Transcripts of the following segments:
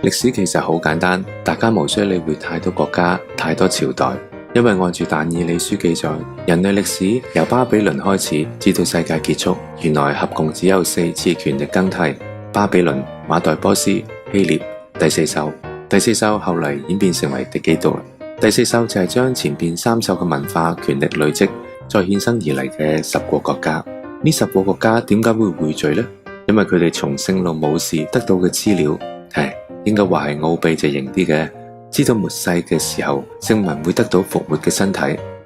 歷史其實好簡單，大家無需理會太多國家、太多朝代，因為按住但以理書記載，人類歷史由巴比倫開始至到世界結束，原來合共只有4次權力更替：巴比倫、馬代波斯、希臘、第四獸。第四獸後嚟演變成為敵基督。第四獸就係將前邊3獸嘅文化權力累積，再衍生而嚟嘅10個國家。呢10個國家點解會匯聚呢？因為佢哋從聖路姆士得到嘅資料，應該話係奧秘就型啲嘅。知道末世嘅時候，聖民會得到復活嘅身體，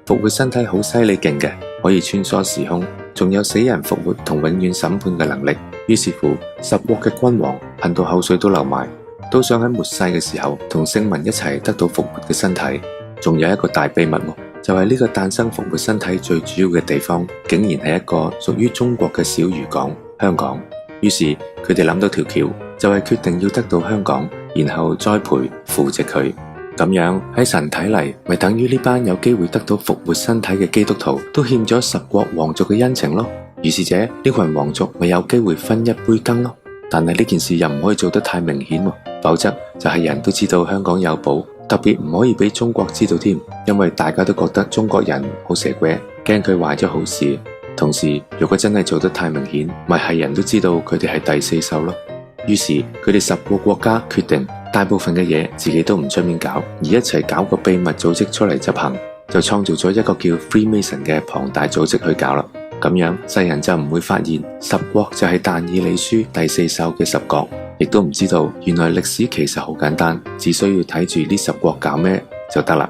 復活身體好犀利勁嘅，可以穿梭時空，仲有死人復活同永遠審判嘅能力。於是乎，10國嘅君王恨到口水都流埋，都想喺末世嘅時候同聖民一齊得到復活嘅身體。仲有一個大秘密，就係呢個誕生復活身體最主要嘅地方，竟然係一個屬於中國嘅小漁港——香港。於是佢哋諗到條橋，就係決定要得到香港，然後栽培扶植佢。咁樣喺神睇嚟，咪等於呢班有機會得到復活身體嘅基督徒都欠咗10國皇族嘅恩情咯。於是者呢群皇族咪有機會分一杯羹咯。但係呢件事又唔可以做得太明顯，否則就係人都知道香港有寶，特別唔可以俾中國知道添，因為大家都覺得中國人好蛇鬼，驚佢壞咗好事。同時如果真係做得太明顯，咪係人都知道佢哋係第四獸咯。於是佢哋10個國家決定大部分嘅嘢自己都唔出面搞，而一齊搞個秘密組織出嚟執行，就創造咗一個叫 Freemason 嘅龐大組織去搞啦。咁樣世人就唔會發現10國就係但以理書第四獸嘅10國，亦都唔知道原來歷史其實好簡單，只需要睇住呢10國搞咩就得啦。